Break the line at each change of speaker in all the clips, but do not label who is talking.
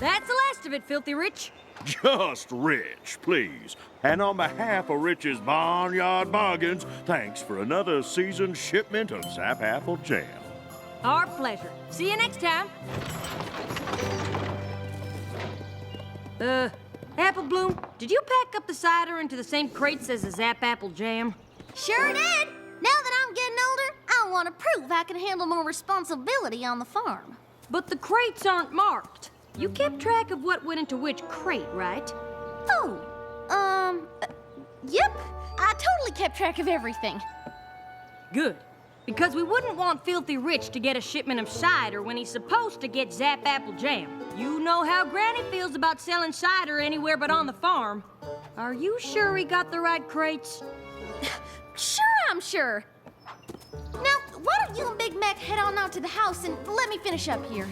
That's the last of it, Filthy Rich.
Just Rich, please. And on behalf of Rich's Barnyard Bargains, thanks for another seasoned shipment of Zap Apple Jam.
Our pleasure. See you next time. Apple Bloom, did you pack up the cider into the same crates as the Zap Apple Jam?
Sure did. Now that I'm getting older, I want to prove I can handle more responsibility on the farm.
But the crates aren't marked. You kept track of what went into which crate, right?
Yep. I totally kept track of everything.
Good. Because we wouldn't want Filthy Rich to get a shipment of cider when he's supposed to get Zap Apple Jam. You know how Granny feels about selling cider anywhere but on the farm. Are you sure he got the right crates?
Sure, I'm sure. Now, why don't you and Big Mac head on out to the house and let me finish up here?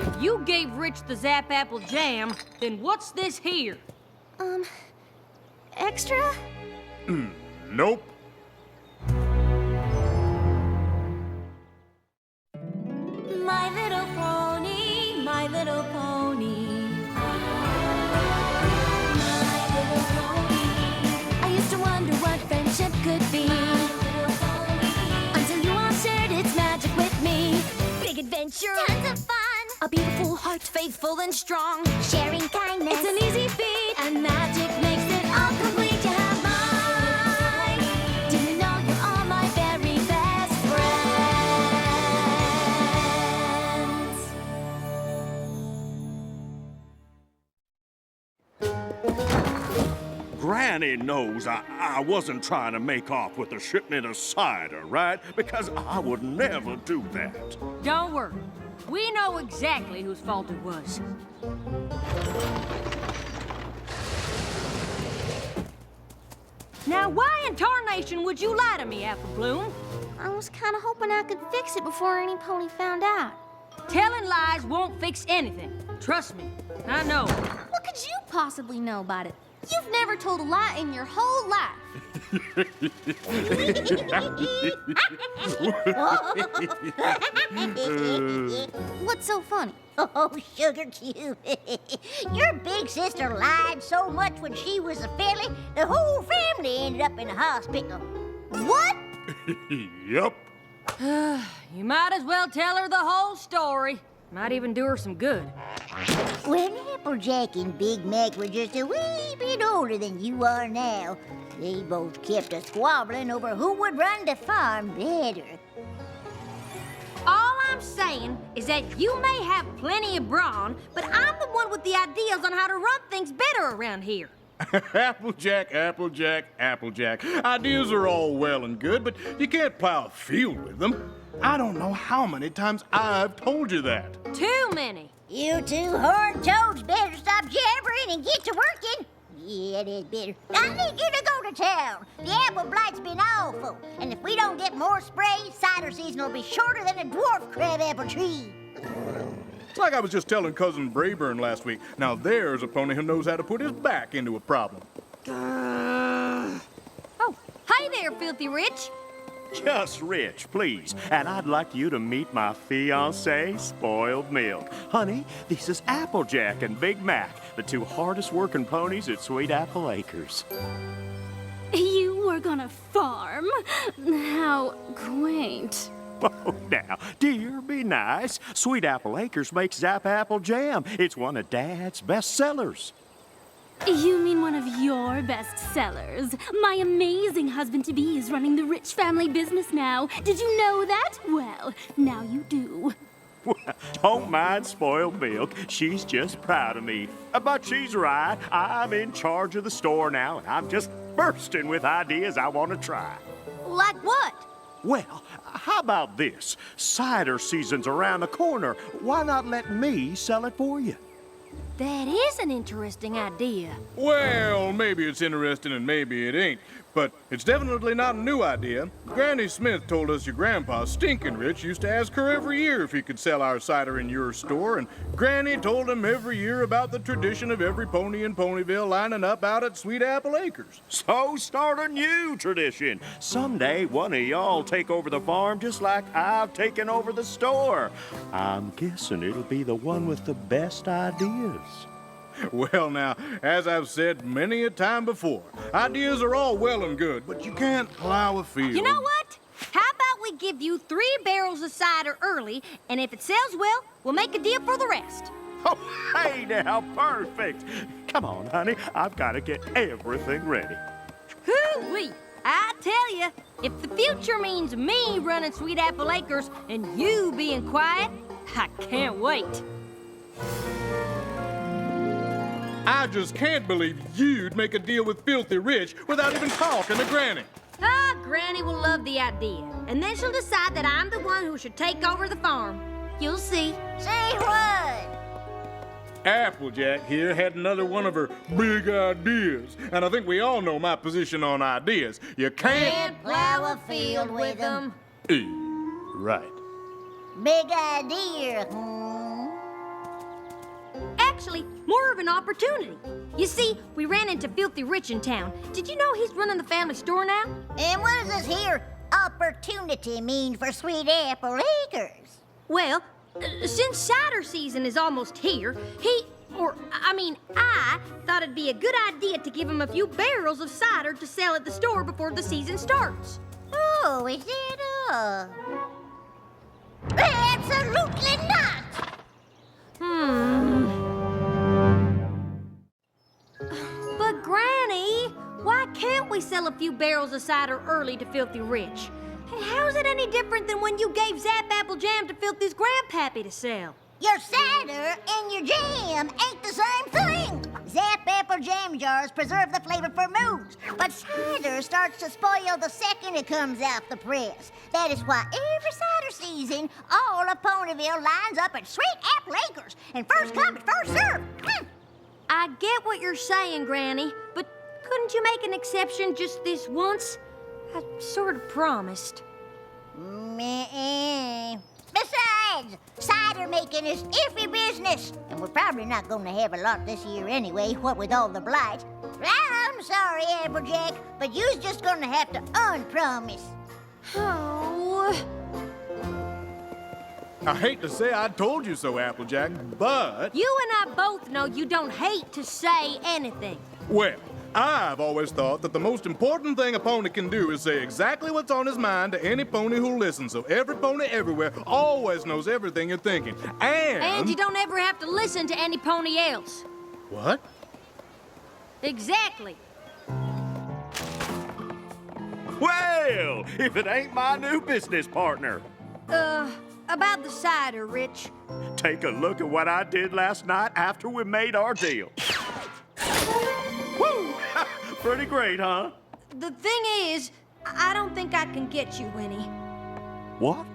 If you gave Rich the Zap Apple Jam, then what's this here?
Extra?
Nope.
My little pony, my little pony. My little pony. I used to wonder what friendship could be. Until you all shared its magic with me. Big adventure,
Tons of fun!
a beautiful heart, faithful and strong.
Sharing kindness.
It's an easy feat, and magic makes it all complete. You have mine. Do you know you're all my very best friends?
Granny knows I wasn't trying to make off with a shipment of cider, right? Because I would never do that.
Don't worry. We know exactly whose fault it was. Now, why in tarnation would you lie to me, Apple Bloom?
I was kind of hoping I could fix it before any pony found out.
Telling lies won't fix anything. Trust me, I know.
What could you possibly know about it? You've never told a lie in your whole life. What's so funny?
Oh, Sugar Cube. Your big sister lied so much when she was a filly, the whole family ended up in the hospital.
What?
Yup.
You might as well tell her the whole story. Might even do her some good.
When Applejack and Big Mac were just a wee bit older than you are now, they both kept a squabbling over who would run the farm better.
All I'm saying is that you may have plenty of brawn, but I'm the one with the ideas on how to run things better around here.
Applejack, Applejack, Applejack. Ideas are all well and good, but you can't plow a field with them. I don't know how many times I've told you that.
Too many.
You two horned toads better stop jabbering and get to working. Yeah, it is better. I need you to go to town. The apple blight's been awful, and if we don't get more spray, cider season will be shorter than a dwarf crab apple tree.
It's like I was just telling Cousin Brayburn last week. Now there's a pony who knows how to put his back into a problem.
Oh, hi there, Filthy Rich.
Just Rich, please. And I'd like you to meet my fiancée, Spoiled Milk. Honey, this is Applejack and Big Mac, the two hardest working ponies at Sweet Apple Acres.
You work on a farm? How quaint.
Oh, now, dear, be nice. Sweet Apple Acres makes Zap Apple Jam. It's one of Dad's best sellers.
You mean one of your best sellers? My amazing husband-to-be is running the Rich family business now. Did you know that? Well, now you do.
Don't mind Spoiled Milk. She's just proud of me. But she's right. I'm in charge of the store now, and I'm just bursting with ideas I want to try.
Like what?
Well, how about this? Cider season's around the corner. Why not let me sell it for you?
That is an interesting idea.
Well, maybe it's interesting and maybe it ain't. But it's definitely not a new idea. Granny Smith told us your grandpa, Stinkin' Rich, used to ask her every year if he could sell our cider in your store, and Granny told him every year about the tradition of every pony in Ponyville lining up out at Sweet Apple Acres.
So start a new tradition. Someday one of y'all take over the farm just like I've taken over the store. I'm guessing it'll be the one with the best ideas.
Well, now, as I've said many a time before, ideas are all well and good, but you can't plow a field.
You know what? How about we give you 3 barrels of cider early, and if it sells well, we'll make a deal for the rest.
Oh, hey now, perfect. Come on, honey, I've got to get everything ready.
Hoo-wee! I tell you, if the future means me running Sweet Apple Acres and you being quiet, I can't wait.
I just can't believe you'd make a deal with Filthy Rich without even talking to Granny.
Ah, Granny will love the idea, and then she'll decide that I'm the one who should take over the farm. You'll see.
Say what?
Applejack here had another one of her big ideas, and I think we all know my position on ideas. You can't
Plow a field with them.
Right.
Big idea.
Actually, more of an opportunity. You see, we ran into Filthy Rich in town. Did you know he's running the family store now?
And what does this here opportunity mean for Sweet Apple Acres?
Well, since cider season is almost here, I thought it'd be a good idea to give him a few barrels of cider to sell at the store before the season starts.
Oh, is that all? Absolutely not!
But Granny, why can't we sell a few barrels of cider early to Filthy Rich? And how's it any different than when you gave Zap Apple Jam to Filthy's grandpappy to sell?
Your cider and your jam ain't the same thing. Zap Apple Jam jars preserve the flavor for moons, but cider starts to spoil the second it comes out the press. That is why every cider season, all of Ponyville lines up at Sweet Apple Acres, and first come and first serve.
I get what you're saying, Granny, but couldn't you make an exception just this once? I sort of promised.
Meh. Besides, cider making is iffy business, and we're probably not going to have a lot this year anyway, what with all the blight. I'm sorry, Applejack, but you's just going to have to unpromise.
Oh.
I hate to say I told you so, Applejack, but...
You and I both know you don't hate to say anything.
Well, I've always thought that the most important thing a pony can do is say exactly what's on his mind to any pony who listens, so every pony everywhere always knows everything you're thinking.
And you don't ever have to listen to any pony else.
What?
Exactly.
Well, if it ain't my new business partner.
About the cider, Rich.
Take a look at what I did last night after we made our deal. Woo! Pretty great, huh?
The thing is, I don't think I can get you, Winnie.
What?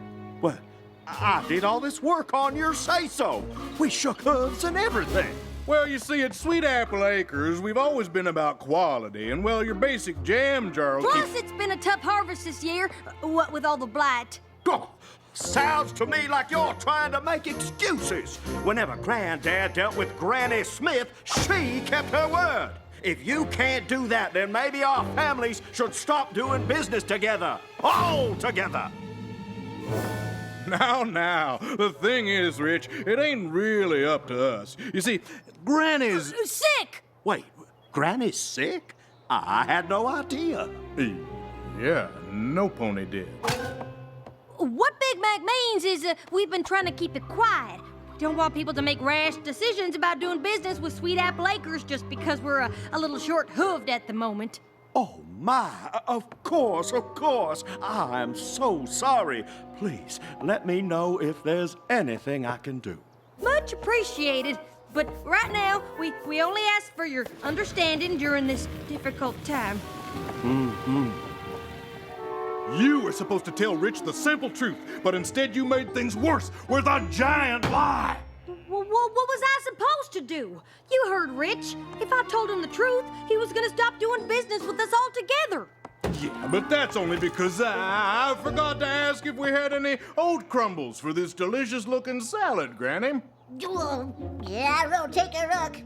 Well, I did all this work on your say-so. We shook hooves and everything.
Well, you see, at Sweet Apple Acres, we've always been about quality, and, well, your basic jam jar will
Plus, it's been a tough harvest this year, what with all the blight.
Oh, sounds to me like you're trying to make excuses. Whenever Granddad dealt with Granny Smith, she kept her word. If you can't do that, then maybe our families should stop doing business together. All together.
Now, the thing is, Rich, it ain't really up to us. You see, Granny's...
Sick!
Wait, Granny's sick? I had no idea.
Yeah, no pony did.
What Big Mac means is we've been trying to keep it quiet. Don't want people to make rash decisions about doing business with Sweet Apple Acres just because we're a little short-hooved at the moment.
Oh, my. Of course, of course. I'm so sorry. Please, let me know if there's anything I can do.
Much appreciated. But right now, we only ask for your understanding during this difficult time.
You were supposed to tell Rich the simple truth, but instead you made things worse with a giant lie.
What was I supposed to do? You heard Rich. If I told him the truth, he was gonna stop doing business with us altogether.
Yeah, but that's only because I forgot to ask if we had any oat crumbles for this delicious-looking salad, Granny.
Yeah, I'll take a look.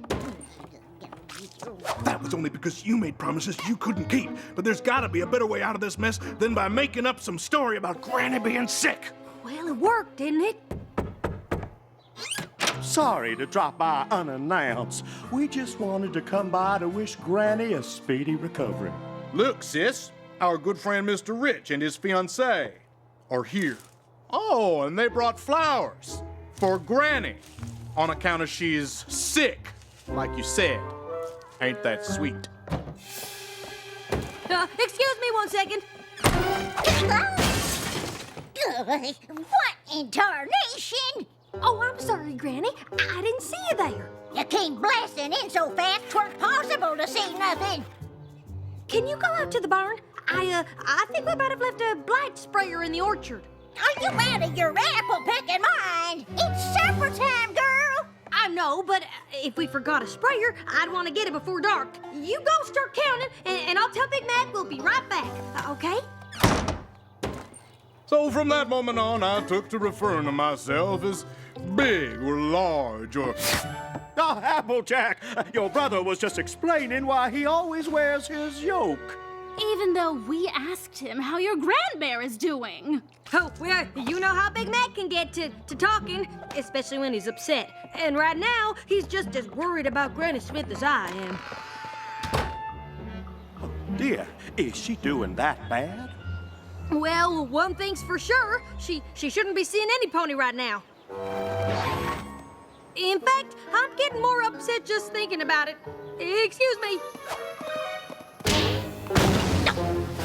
That was only because you made promises you couldn't keep. But there's gotta be a better way out of this mess than by making up some story about Granny being sick.
Well, it worked, didn't it?
Sorry to drop by unannounced. We just wanted to come by to wish Granny a speedy recovery.
Look, sis, our good friend Mr. Rich and his fiancée are here. Oh, and they brought flowers for Granny on account of she's sick, like you said. Ain't that sweet?
Excuse me 1 second.
What in tarnation?
Oh, I'm sorry, Granny. I didn't see you there.
You came blasting in so fast 'twas possible to see nothing.
Can you go out to the barn? I think we might have left a blight sprayer in the orchard.
Are you out of your apple-picking mind? It's supper time, girl.
I know, but if we forgot a sprayer, I'd want to get it before dark. You go start counting, and I'll tell Big Mac we'll be right back, okay?
So from that moment on, I took to referring to myself as big or large or...
Oh, Applejack, your brother was just explaining why he always wears his yoke.
Even though we asked him how your grandbear is doing.
Oh, well, you know how Big Mac can get to talking, especially when he's upset. And right now, he's just as worried about Granny Smith as I am.
Dear, is she doing that bad?
Well, one thing's for sure. She shouldn't be seeing any pony right now. In fact, I'm getting more upset just thinking about it. Excuse me.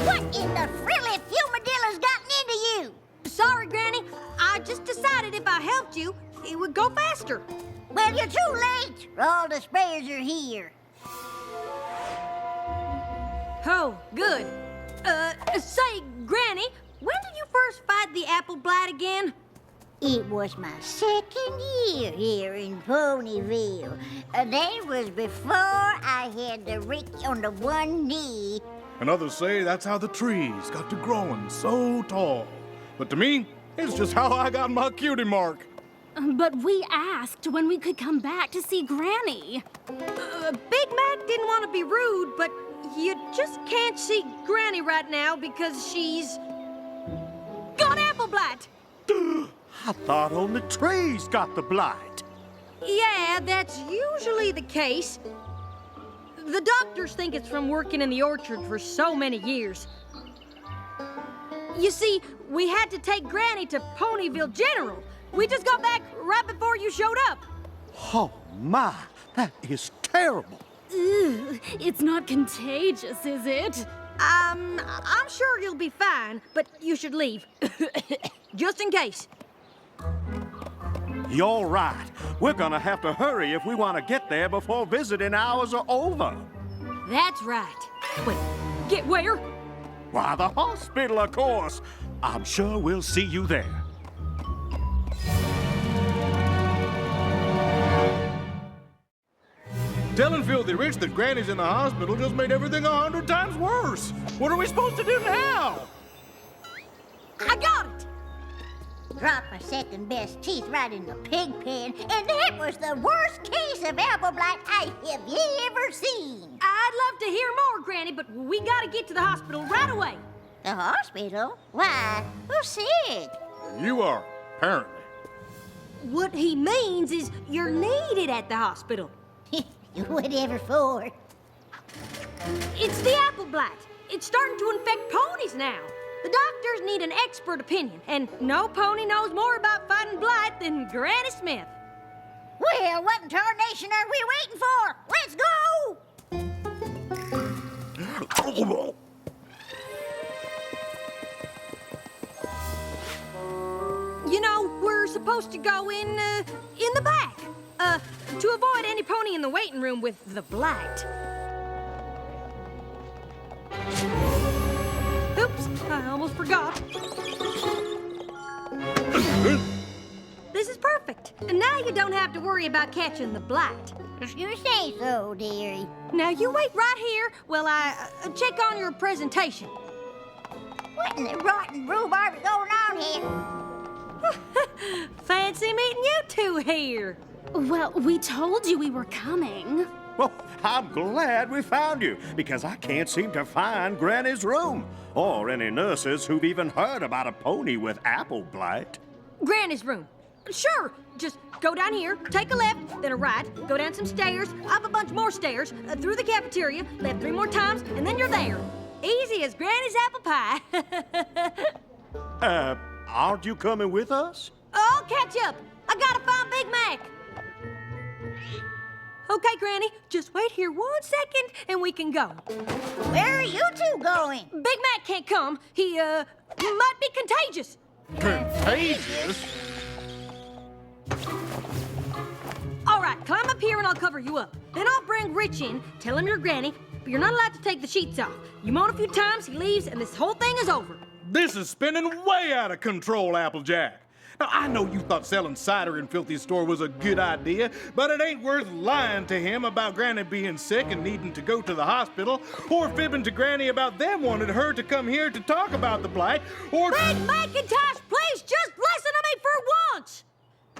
What in the frilly fumadilla's gotten into you?
Sorry, Granny. I just decided if I helped you, it would go faster.
Well, you're too late. All the sprayers are here.
Oh, good. Say, Granny, when did you first fight the apple blight again?
It was my second year here in Ponyville. That was before I had the rick on the one knee.
And others say that's how the trees got to growing so tall. But to me, it's just how I got my cutie mark.
But we asked when we could come back to see Granny.
Big Mac didn't want to be rude, but you just can't see Granny right now because she's got apple blight.
I thought only trees got the blight.
Yeah, that's usually the case. The doctors think it's from working in the orchard for so many years. You see, we had to take Granny to Ponyville General. We just got back right before you showed up.
Oh, my, that is terrible.
Ugh, it's not contagious, is it?
I'm sure you'll be fine, but you should leave. Just in case.
You're right. We're gonna have to hurry if we want to get there before visiting hours are over.
That's right. Wait, get where?
Why, the hospital, of course. I'm sure we'll see you there.
Telling Filthy Rich that Granny's in the hospital just made everything 100 times worse. What are we supposed to do now?
I got it.
Dropped my second best teeth right in the pig pen, and that was the worst case of apple blight I have ever seen.
I'd love to hear more, Granny, but we gotta get to the hospital right away.
The hospital? Why? Who's sick?
You are, apparently.
What he means is you're needed at the hospital.
Whatever for.
It's the apple blight. It's starting to infect ponies now. The doctors need an expert opinion, and no pony knows more about fighting blight than Granny Smith.
Well, what in tarnation are we waiting for? Let's go!
You know, we're supposed to go in the back, to avoid any pony in the waiting room with the blight. Oops, I almost forgot. This is perfect. And now you don't have to worry about catching the blight.
You say so, dearie.
Now you wait right here while I check on your presentation.
What in the rotten rhubarb is going on here?
Fancy meeting you two here.
Well, we told you we were coming.
Well, I'm glad we found you, because I can't seem to find Granny's room, or any nurses who've even heard about a pony with apple blight.
Granny's room. Sure, just go down here, take a left, then a right, go down some stairs, up a bunch more stairs, through the cafeteria, left 3 more times, and then you're there. Easy as Granny's apple pie.
Aren't you coming with us?
I'll catch up. I gotta find Big Mac. Okay, Granny, just wait here 1 second and we can go.
Where are you two going?
Big Mac can't come. He might be contagious.
Contagious?
All right, climb up here and I'll cover you up. Then I'll bring Rich in, tell him you're Granny, but you're not allowed to take the sheets off. You moan a few times, he leaves, and this whole thing is over.
This is spinning way out of control, Applejack. Now, I know you thought selling cider in Filthy's store was a good idea, but it ain't worth lying to him about Granny being sick and needing to go to the hospital, or fibbing to Granny about them wanting her to come here to talk about the blight, or...
Big Macintosh, please just listen to me for once!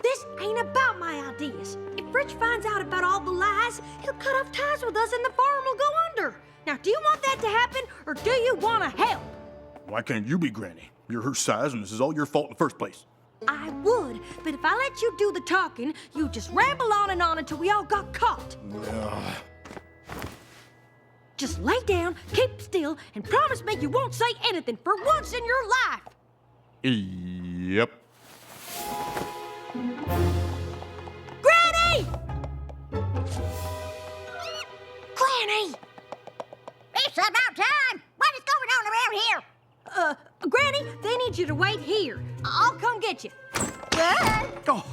This ain't about my ideas. If Rich finds out about all the lies, he'll cut off ties with us and the farm will go under. Now, do you want that to happen, or do you want to help?
Why can't you be Granny? You're her size, and this is all your fault in the first place.
I would, but if I let you do the talking, you just ramble on and on until we all got caught. Just lay down, keep still, and promise me you won't say anything for once in your life.
Yep.
Granny! Granny!
It's about time. What is going on around here?
Granny, they need you to wait here. I'll come get you.
Oh,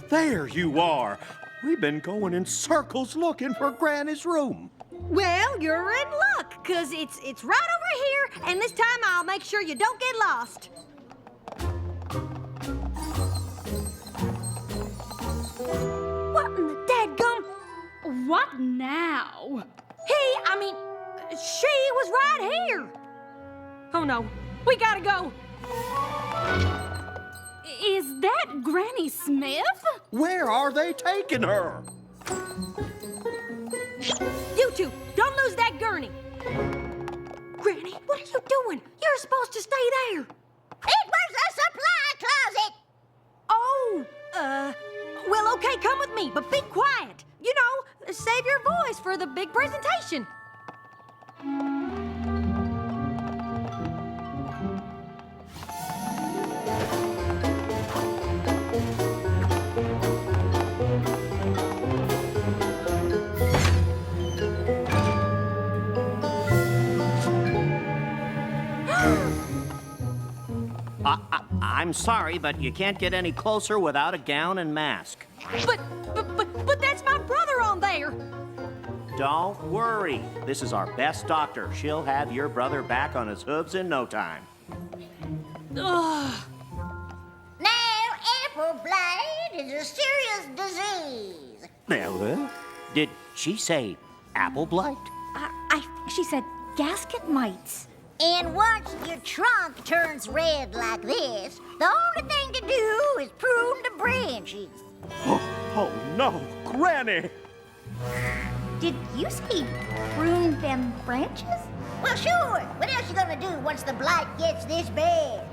there you are. We've been going in circles looking for Granny's room.
Well, you're in luck, 'cause it's right over here, and this time I'll make sure you don't get lost. What in the dadgum?
What now?
She was right here. Oh no, we gotta go.
Is that Granny Smith?
Where are they taking her?
You two, don't lose that gurney. Granny, what are you doing? You're supposed to stay there.
It was a supply closet.
Oh, well, okay, come with me, but be quiet. You know, save your voice for the big presentation.
I'm sorry, but you can't get any closer without a gown and mask.
But that's my brother on there.
Don't worry. This is our best doctor. She'll have your brother back on his hooves in no time.
Ugh.
Now, apple blight is a serious disease.
Now, did she say apple blight?
I think she said gasket mites.
And once your trunk turns red like this, the only thing to do is prune the branches.
Oh no, Granny!
Did you say prune them branches?
Well, sure. What else you gonna do once the blight gets this bad?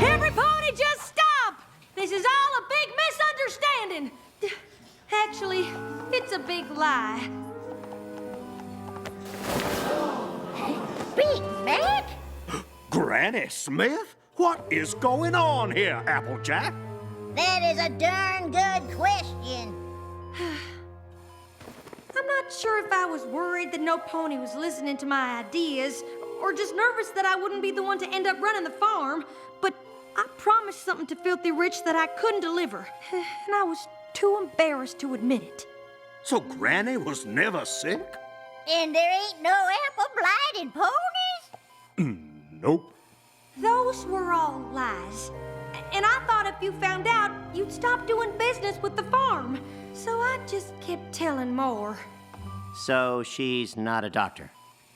Everybody just stop! This is all a big misunderstanding. Actually, it's a big lie.
Big Mac?
Granny Smith? What is going on here, Applejack?
That is a darn good question.
I'm not sure if I was worried that no pony was listening to my ideas, or just nervous that I wouldn't be the one to end up running the farm, but I promised something to Filthy Rich that I couldn't deliver, and I was too embarrassed to admit it.
So Granny was never sick?
And there ain't no apple blight in ponies?
Nope.
Those were all lies. And I thought if you found out, you'd stop doing business with the farm. So I just kept telling more.
So she's not a doctor.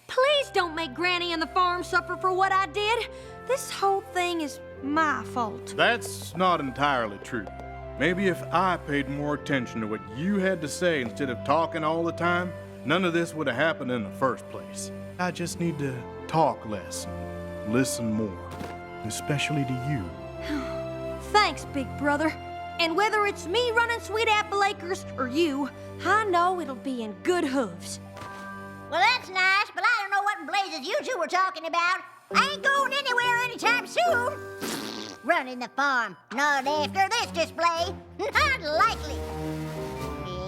Please don't make Granny and the farm suffer for what I did. This whole thing is my fault.
That's not entirely true. Maybe if I paid more attention to what you had to say instead of talking all the time, none of this would have happened in the first place. I just need to talk less and listen more, especially to you.
Thanks, big brother. And whether it's me running Sweet Apple Acres or you, I know it'll be in good hooves.
Well, that's nice, but I don't know what in blazes you two were talking about. I ain't going anywhere anytime soon. Running the farm, not after this display. Not likely.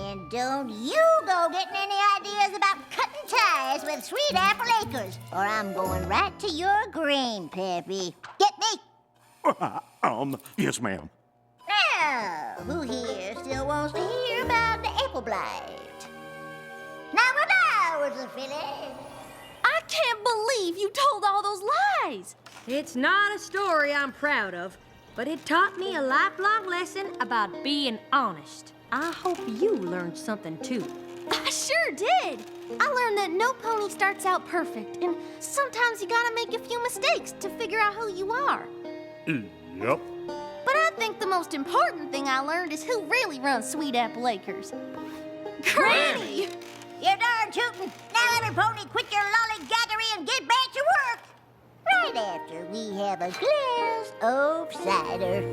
And don't you go getting any ideas about cutting ties with Sweet Apple Acres, or I'm going right to your grain, Peppy. Get me?
Yes, ma'am.
Now, who here still wants to hear about the apple blight? Now, what hours are filling?
I can't believe you told all those lies.
It's not a story I'm proud of, but it taught me a lifelong lesson about being honest. I hope you learned something too.
I sure did. I learned that no pony starts out perfect, and sometimes you gotta make a few mistakes to figure out who you are.
Yep.
But I think the most important thing I learned is who really runs Sweet Apple Acres. Granny!
You're darn tootin'. Now, every pony, quit your lollygaggery and get back to work. Right after we have a glass of cider.